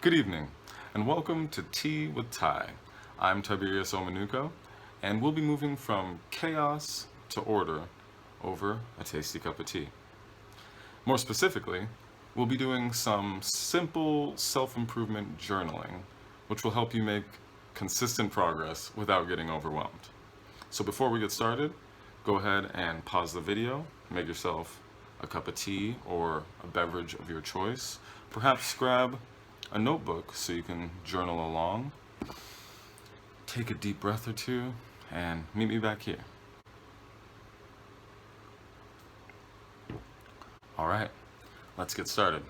Good evening, and welcome to Tea with Ty. I'm Tiberius Omanuko, and we'll be moving from chaos to order over a tasty cup of tea. More specifically, we'll be doing some simple self-improvement journaling, which will help you make consistent progress without getting overwhelmed. So before we get started, go ahead and pause the video, make yourself a cup of tea or a beverage of your choice. Perhaps grab a notebook so you can journal along. Take a deep breath or two and meet me back here. All right, let's get started.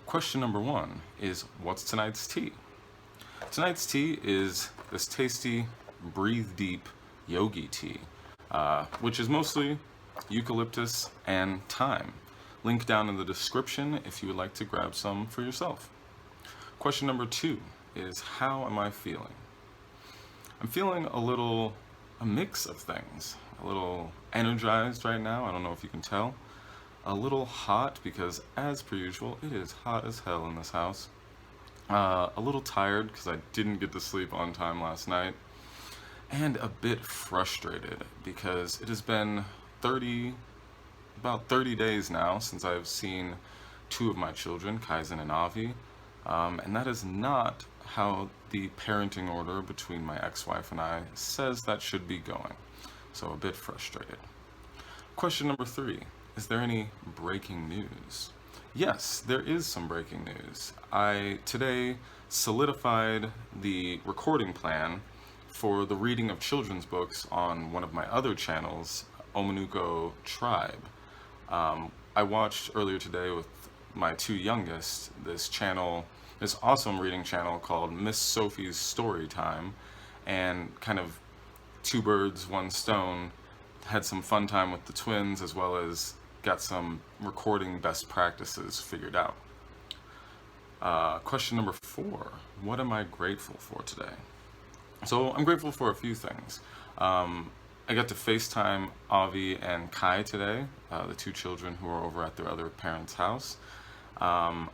Question number one is, what's tonight's tea? Tonight's tea is this tasty, breathe deep yogi tea, which is mostly eucalyptus and thyme. Link down in the description if you would like to grab some for yourself. Question number two is, how am I feeling? I'm feeling a mix of things. A little energized right now, I don't know if you can tell. A little hot because, as per usual, it is hot as hell in this house. A little tired because I didn't get to sleep on time last night. And a bit frustrated because it has been about 30 days now since I've seen two of my children, Kaizen and Avi. And that is not how the parenting order between my ex-wife and I says that should be going. So a bit frustrated. Question number three, is there any breaking news? Yes, there is some breaking news. I today solidified the recording plan for the reading of children's books on one of my other channels, Omanuko Tribe. I watched earlier today with my two youngest this awesome reading channel called Miss Sophie's Story Time, and kind of two birds, one stone, had some fun time with the twins as well as got some recording best practices figured out. Question number four, what am I grateful for today? So I'm grateful for a few things. I got to FaceTime Avi and Kai today, the two children who are over at their other parents' house. I'm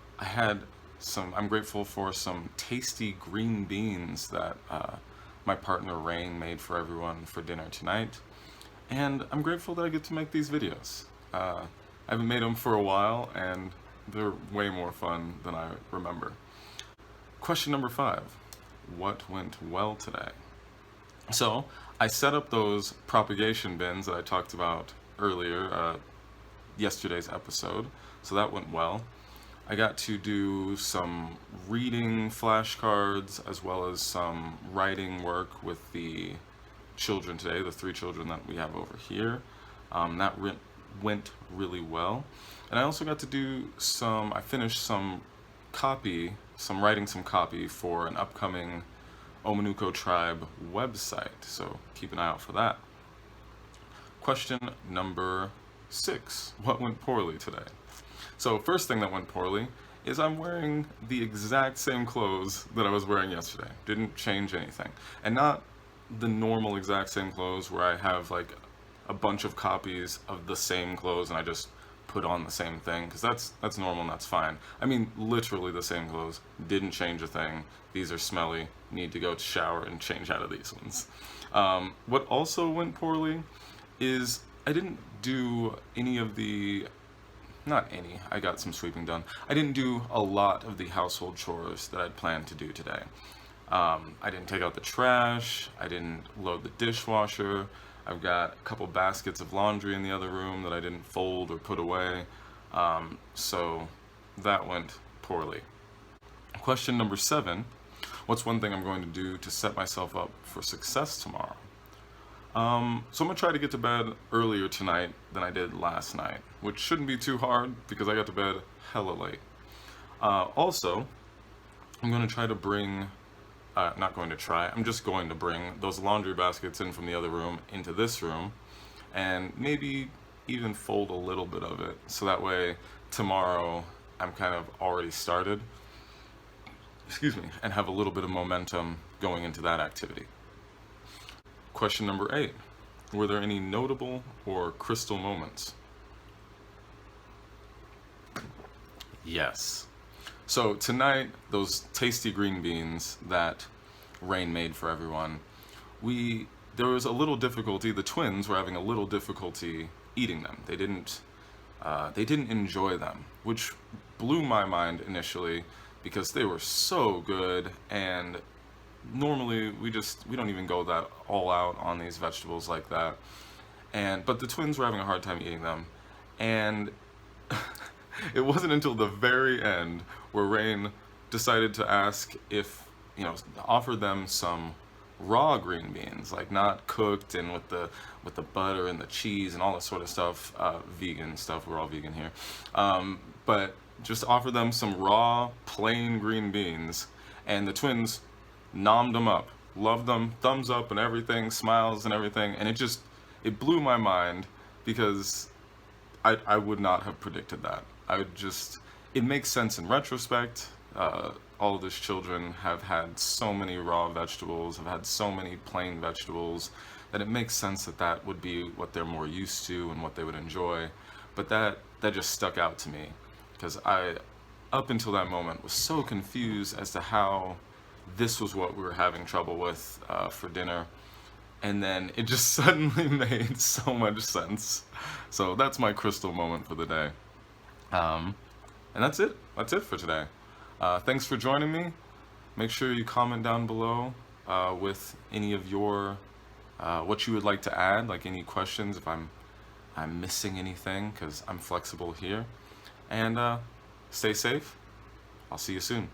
grateful for some tasty green beans that my partner Rain made for everyone for dinner tonight. And I'm grateful that I get to make these videos. I haven't made them for a while, and they're way more fun than I remember. Question number five, what went well today? So I set up those propagation bins that I talked about earlier, yesterday's episode, so that went well. I got to do some reading flashcards as well as some writing work with the children today, the three children that we have over here. That went really well. And I also got to do I finished writing some copy for an upcoming Omanuko Tribe website, so keep an eye out for that. Question number six, what went poorly today? So first thing that went poorly is I'm wearing the exact same clothes that I was wearing yesterday. Didn't change anything. And not the normal exact same clothes where I have like a bunch of copies of the same clothes and I just put on the same thing, because that's normal and that's fine. I mean literally the same clothes, didn't change a thing. These are smelly, need to go to shower and change out of these ones. What also went poorly is I didn't do I got some sweeping done. I didn't do a lot of the household chores that I'd planned to do today. I didn't take out the trash, I didn't load the dishwasher, I've got a couple baskets of laundry in the other room that I didn't fold or put away, so that went poorly. Question number seven, what's one thing I'm going to do to set myself up for success tomorrow? So I'm going to try to get to bed earlier tonight than I did last night, which shouldn't be too hard because I got to bed hella late. Also, I'm going to try to bring, I'm just going to bring those laundry baskets in from the other room into this room, and maybe even fold a little bit of it, so that way tomorrow I'm kind of already started, and have a little bit of momentum going into that activity. Question number 8. Were there any notable or crystal moments? Yes. So tonight, those tasty green beans that Rain made for everyone, we there was a little difficulty. The twins were having a little difficulty eating them. They didn't enjoy them, which blew my mind initially because they were so good. And normally we don't even go that all out on these vegetables like that. And but the twins were having a hard time eating them, and it wasn't until the very end where Rain decided to ask if, offer them some raw green beans, like not cooked and with the butter and the cheese and all that sort of stuff, vegan stuff. We're all vegan here, but just offer them some raw, plain green beans, and the twins nommed them up, loved them, thumbs up and everything, smiles and everything, and it blew my mind because I would not have predicted that. It makes sense in retrospect. All of these children have had so many raw vegetables, have had so many plain vegetables, that it makes sense that that would be what they're more used to and what they would enjoy. But that just stuck out to me because up until that moment, was so confused as to how this was what we were having trouble with for dinner. And then it just suddenly made so much sense. So that's my crystal moment for the day. Um, and that's it. That's it for today. Thanks for joining me. Make sure you comment down below with any of your what you would like to add, like any questions if I'm missing anything, because I'm flexible here. And stay safe. I'll see you soon.